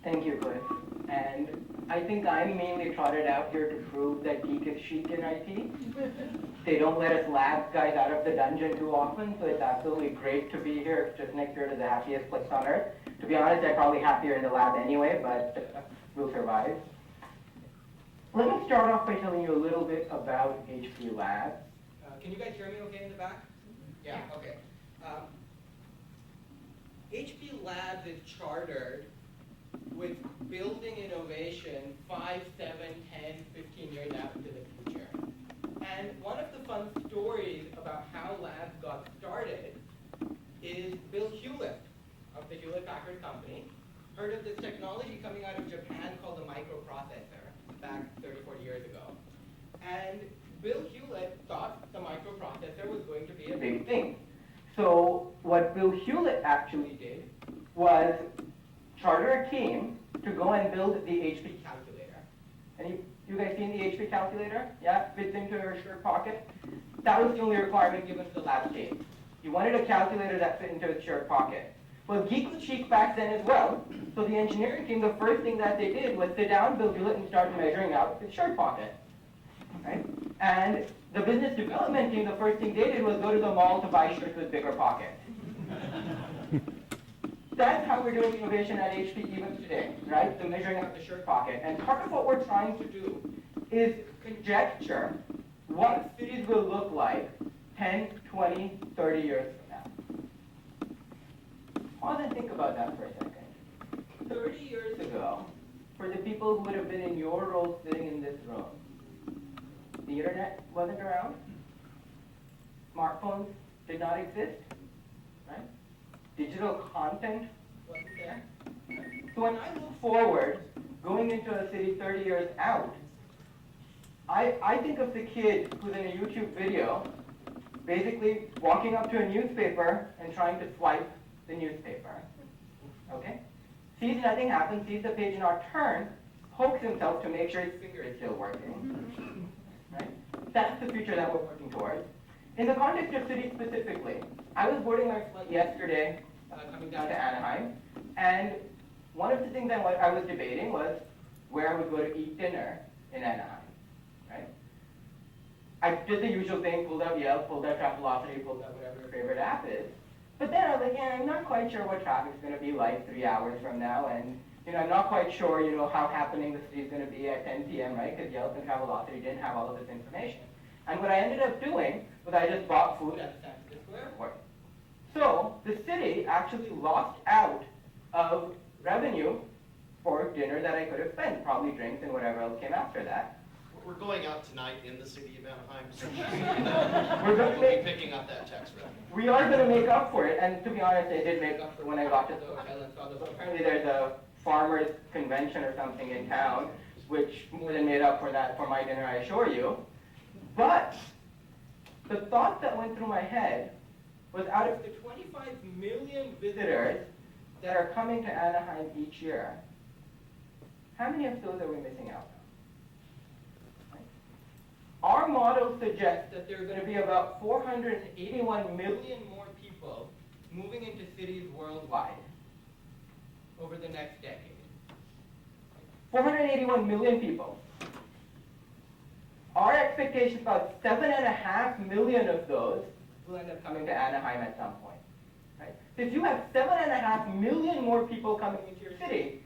Thank you, Cliff. And I think I'm mainly trotted out here to prove that geek is chic in IT. They don't let us lab guys out of the dungeon too often, so it's absolutely great to be here. It's just next door to the happiest place on earth. To be honest, I'm probably happier in the lab anyway, but we'll survive. Let me start off by telling you a little bit about HP Labs. Can you guys hear me okay in the back? Yeah, okay. HP Labs is chartered with building innovation 5, 7, 10, 15 years out into the future. And one of the fun stories about how Labs got started is Bill Hewlett of the Hewlett-Packard Company heard of this technology coming out of Japan called a microprocessor back 30, 40 years ago. And Bill Hewlett thought the microprocessor was going to be a big thing. So what Bill Hewlett actually did was charter a team to go and build the HP calculator. And you guys seen the HP calculator? Yeah, fits into your shirt pocket. That was the only requirement given to the lab team. You wanted a calculator that fit into its shirt pocket. Well, geek was chic back then as well. So the engineering team, the first thing that they did was sit down, Bill Hewlett, and start measuring out his shirt pocket. Right? And the business development team, the first thing they did was go to the mall to buy shirts with bigger pockets. That's how we're doing innovation at HP even today, right? The measuring out the shirt pocket. And part of what we're trying to do is conjecture what cities will look like 10, 20, 30 years from now. Pause and think about that for a second. 30 years ago, for the people who would have been in your role sitting in this room, the internet wasn't around, smartphones did not exist, right? Digital content wasn't there. So when I look forward, going into a city 30 years out, I think of the kid who's in a YouTube video, basically walking up to a newspaper and trying to swipe the newspaper, okay? Sees nothing happen, sees the page not turn, pokes himself to make sure his finger is still working, right? That's the future that we're working towards. In the context of cities specifically, I was boarding my flight yesterday, coming down to Anaheim, and one of the things I was debating was where I would go to eat dinner in Anaheim, right? I did the usual thing, pulled out Yelp, pulled out Travelocity, pulled out whatever your favorite app is, but then I was like, yeah, I'm not quite sure what traffic's going to be like 3 hours from now, and I'm not quite sure, how happening the city's going to be at 10 p.m., right? Because Yelp and Travelocity didn't have all of this information. And what I ended up doing was I just bought food at the San Francisco airport. So the city actually lost out of revenue for dinner that I could have spent, probably drinks and whatever else came after that. We're going out tonight in the city of Anaheim, so we'll be picking up that tax revenue. We are going to make up for it, and to be honest, I did make up for when I got to the hotel and saw the book. Apparently there's a farmers convention or something in town, which more than made up for that for my dinner, I assure you. But the thought that went through my head was out of the 25 million visitors that are coming to Anaheim each year, how many of those are we missing out on? Right? Our model suggests that there are going to be about 481 million more people moving into cities worldwide over the next decade. 481 million people. Our expectation is about 7.5 million of those will end up coming to Anaheim at some point. Right? So if you have 7.5 million more people coming into your city,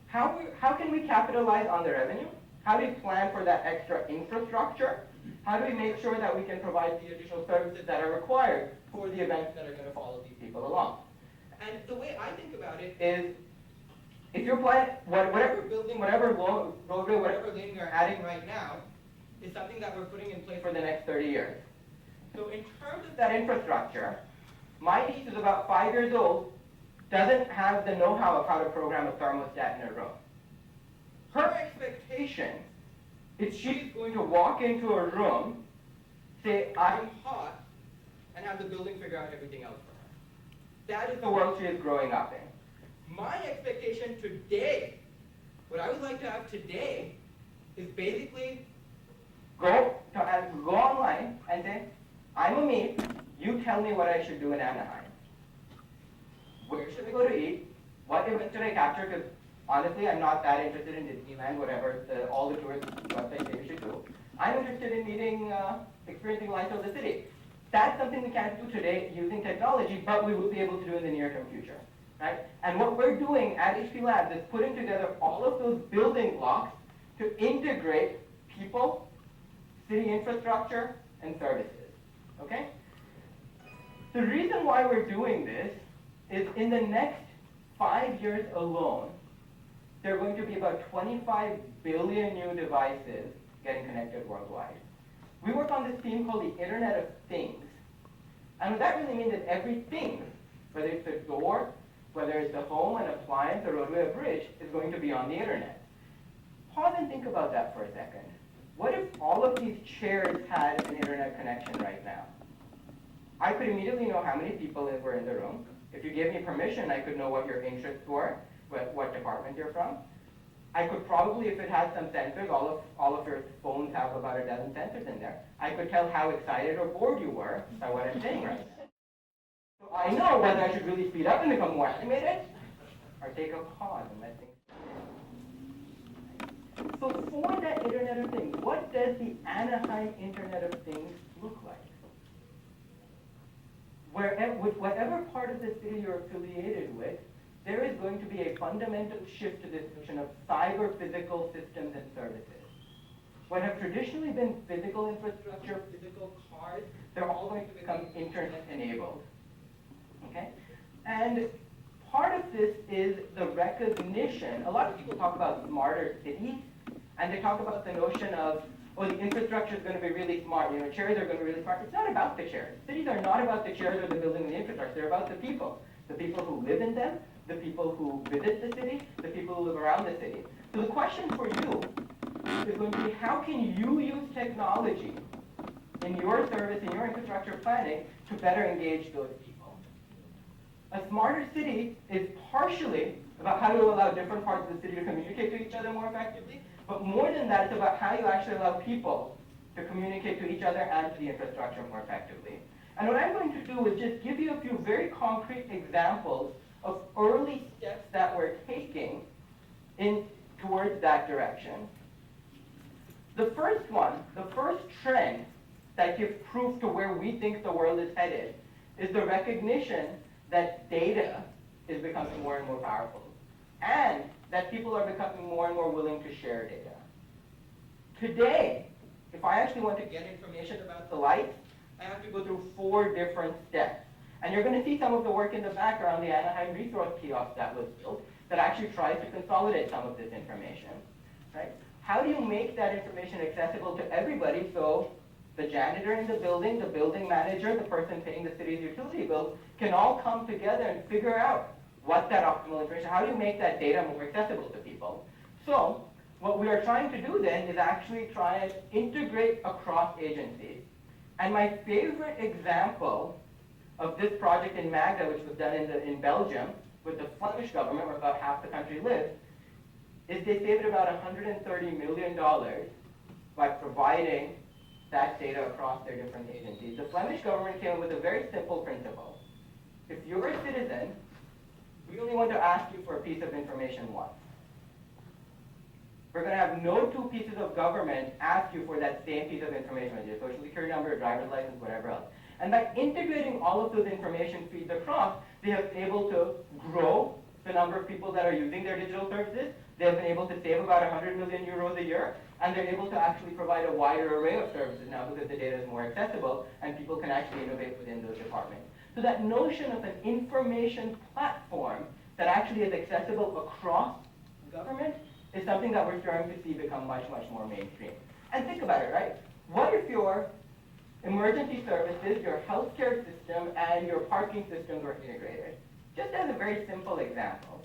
how can we capitalize on the revenue? How do we plan for that extra infrastructure? How do we make sure that we can provide the additional services that are required for the events that are going to follow these people along? And the way I think about it is, if you're planning, whatever building, whatever roadway, whatever lane we're adding right now, is something that we're putting in place for the next 30 years. So in terms of that infrastructure, my niece is about 5 years old, doesn't have the know-how of how to program a thermostat in a room. Her expectation is she's going to walk into a room, say, I'm hot, and have the building figure out everything else for her. That is the world she is growing up in. My expectation today, what I would like to have today, is basically go online and say, I'm a me, you tell me what I should do in Anaheim. Where should I go to eat? What event should I capture? Because Honestly, I'm not that interested in Disneyland, whatever all the tourist websites say we should do. I'm interested in meeting, experiencing life of the city. That's something we can't do today using technology, but we will be able to do in the near-term future, right? And what we're doing at HP Labs is putting together all of those building blocks to integrate people, city infrastructure, and services, okay? The reason why we're doing this is in the next 5 years alone, there are going to be about 25 billion new devices getting connected worldwide. We work on this theme called the Internet of Things. And what that really means is everything, whether it's a door, whether it's a home, an appliance, a roadway, a bridge, is going to be on the internet. Pause and think about that for a second. What if all of these chairs had an internet connection right now? I could immediately know how many people were in the room. If you gave me permission, I could know what your interests were, what department you're from. I could probably, if it had some sensors, all of your phones have about a dozen sensors in there. I could tell how excited or bored you were by what I'm saying right now. So I know whether I should really speed up and become more animated, or take a pause and let things. So for that Internet of Things, what does the Anaheim Internet of Things look like? With whatever part of the city you're affiliated with, there is going to be a fundamental shift to this notion of cyber-physical systems and services. What have traditionally been physical infrastructure, physical cars, they're all going to become internet-enabled. Okay? And part of this is the recognition. A lot of people talk about smarter cities, and they talk about the notion of, oh, the infrastructure is going to be really smart. You know, chairs are going to be really smart. It's not about the chairs. Cities are not about the chairs or the building and the infrastructure. They're about the people who live in them, the people who visit the city, the people who live around the city. So the question for you is going to be, how can you use technology in your service, in your infrastructure planning, to better engage those people? A smarter city is partially about how you allow different parts of the city to communicate to each other more effectively, but more than that, it's about how you actually allow people to communicate to each other and to the infrastructure more effectively. And what I'm going to do is just give you a few very concrete examples of early steps that we're taking towards that direction. The first one, the first trend that gives proof to where we think the world is headed, is the recognition that data is becoming more and more powerful, and that people are becoming more and more willing to share data. Today, if I actually want to get information about the lights, I have to go through 4 different steps. And you're going to see some of the work in the background, the Anaheim resource kiosk that was built, that actually tries to consolidate some of this information, right? How do you make that information accessible to everybody so the janitor in the building manager, the person paying the city's utility bills, can all come together and figure out what that optimal information, how do you make that data more accessible to people? So what we are trying to do then is actually try and integrate across agencies. And my favorite example of this project in Magda, which was done in Belgium with the Flemish government, where about half the country lives, is they saved about $130 million by providing that data across their different agencies. The Flemish government came up with a very simple principle. If you're a citizen, we only want to ask you for a piece of information once. We're going to have no 2 pieces of government ask you for that same piece of information, your social security number, your driver's license, whatever else. And by integrating all of those information feeds across, they have been able to grow the number of people that are using their digital services. They have been able to save about 100 million euros a year, and they're able to actually provide a wider array of services now because the data is more accessible and people can actually innovate within those departments. So that notion of an information platform that actually is accessible across government is something that we're starting to see become much, much more mainstream. And think about it, right? What if your emergency services, your healthcare system, and your parking systems were integrated? Just as a very simple example,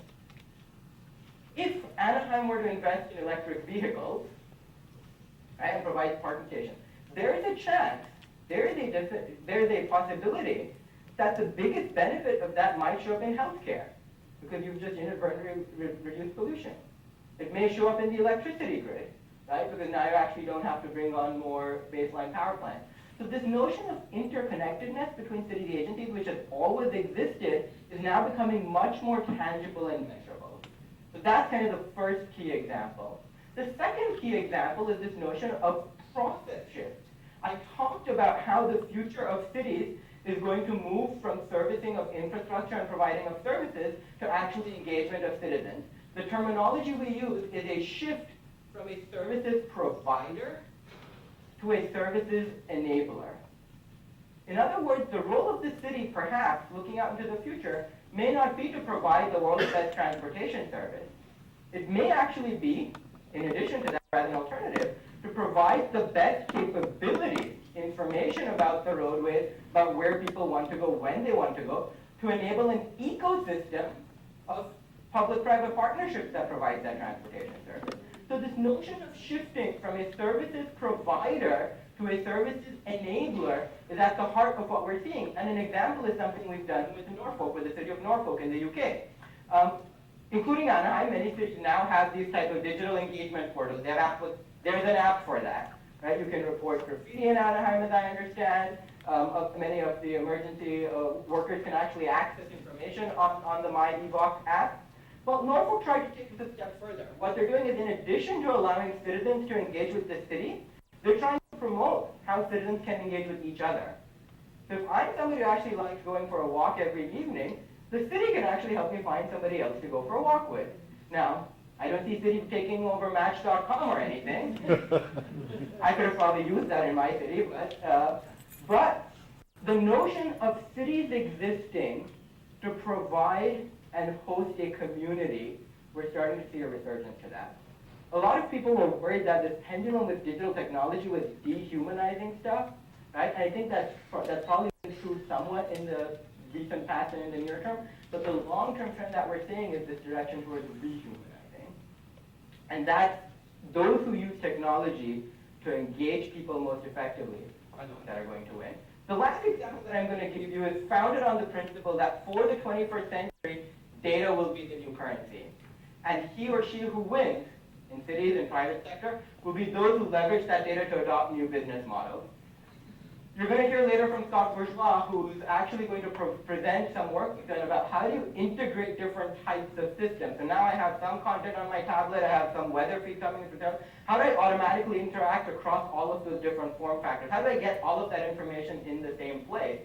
if Anaheim were to invest in electric vehicles, right, and provide parking stations, there is a chance, there is a possibility that the biggest benefit of that might show up in healthcare, because you've just inadvertently reduced pollution. It may show up in the electricity grid, right, because now you actually don't have to bring on more baseline power plants. So this notion of interconnectedness between city agencies, which has always existed, is now becoming much more tangible and measurable. So that's kind of the first key example. The second key example is this notion of process shift. I talked about how the future of cities is going to move from servicing of infrastructure and providing of services to actually engagement of citizens. The terminology we use is a shift from a services provider to a services enabler. In other words, the role of the city, perhaps, looking out into the future, may not be to provide the world's best transportation service. It may actually be, in addition to that, as an alternative, to provide the best capabilities, information about the roadways, about where people want to go, when they want to go, to enable an ecosystem of public-private partnerships that provide that transportation service. So this notion of shifting from a services provider to a services enabler is at the heart of what we're seeing. And an example is something we've done with Norfolk, with the city of Norfolk in the UK. Including Anaheim, many cities now have these type of digital engagement portals. There's an app for that, right? You can report graffiti in Anaheim, as I understand. Many of the emergency workers can actually access information on the MyEVOC app. Well, Norfolk tried to take this a step further. What they're doing is, in addition to allowing citizens to engage with the city, they're trying to promote how citizens can engage with each other. So if I'm somebody who actually likes going for a walk every evening, the city can actually help me find somebody else to go for a walk with. Now, I don't see cities taking over Match.com or anything. I could have probably used that in my city, but the notion of cities existing to provide and host a community, we're starting to see a resurgence to that. A lot of people were worried that this pendulum with digital technology was dehumanizing stuff, right? And I think that's probably been true somewhat in the recent past and in the near term, but the long-term trend that we're seeing is this direction towards rehumanizing. And that those who use technology to engage people most effectively are the ones that are going to win. The last example that I'm going to give you is founded on the principle that for the 21st century, data will be the new currency. And he or she who wins in cities and private sector will be those who leverage that data to adopt new business models. You're going to hear later from Scott Bourgeois, who's actually going to present some work we've done about how do you integrate different types of systems. So now I have some content on my tablet, I have some weather feed coming through there. How do I automatically interact across all of those different form factors? How do I get all of that information in the same place?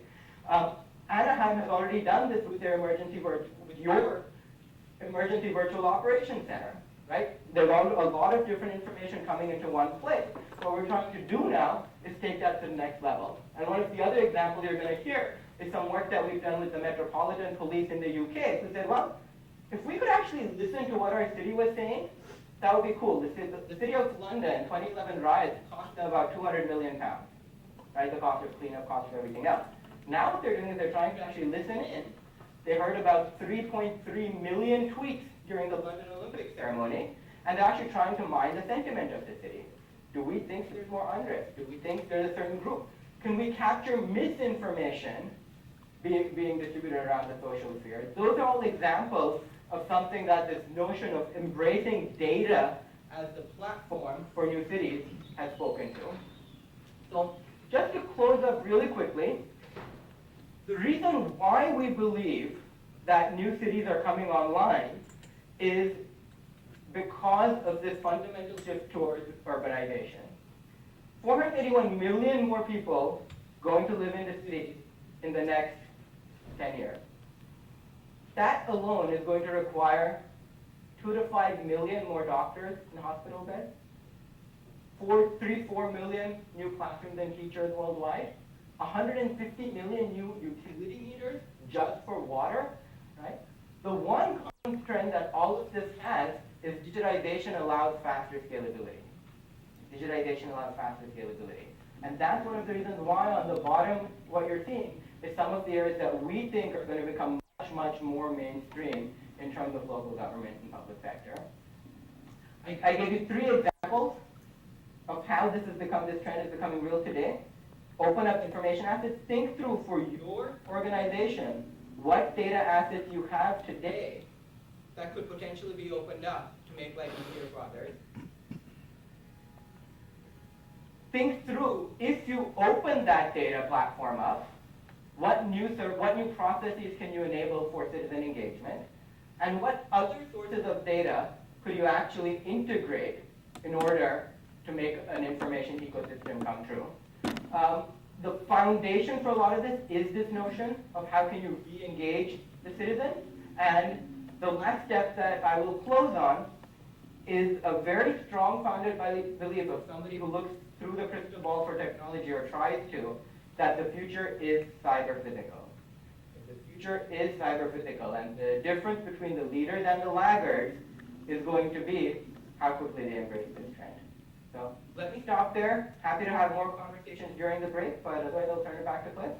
Anaheim has already done this with your emergency virtual operations center, right? There's a lot of different information coming into one place. What we're trying to do now is take that to the next level. And one of the other examples you're going to hear is some work that we've done with the Metropolitan Police in the UK, who said, well, if we could actually listen to what our city was saying, that would be cool. The city of London, 2011 riots cost them about £200 million, right? The cost of cleanup, cost of everything else. Now what they're doing is they're trying to actually listen in. They heard about 3.3 million tweets during the London Olympic ceremony, and they're actually trying to mine the sentiment of the city. Do we think there's more unrest? Do we think there's a certain group? Can we capture misinformation being distributed around the social sphere? Those are all examples of something that this notion of embracing data as the platform for new cities has spoken to. So just to close up really quickly, the reason why we believe that new cities are coming online is because of this fundamental shift towards urbanization. 481 million more people going to live in the cities in the next 10 years. That alone is going to require 2 to 5 million more doctors in hospital beds, 4 million new classrooms and teachers worldwide, 150 million new utility meters just for water, right? The one common trend that all of this has is digitization allows faster scalability. Digitization allows faster scalability. And that's one of the reasons why on the bottom, what you're seeing is some of the areas that we think are going to become much, much more mainstream in terms of local government and public sector. I gave you 3 examples of how this trend is becoming real today. Open up information assets. Think through for your organization what data assets you have today that could potentially be opened up to make life easier for others. Think through, if you open that data platform up, what new processes can you enable for citizen engagement? And what other sources of data could you actually integrate in order to make an information ecosystem come true? The foundation for a lot of this is this notion of how can you re-engage the citizen. And the last step that I will close on is a very strong founded belief of somebody who looks through the crystal ball for technology or tries to, that the future is cyber-physical. The future is cyber-physical, and the difference between the leaders and the laggards is going to be how quickly they embrace this trend. So let me stop there. Happy to have more conversations during the break, but otherwise I'll turn it back to Cliff.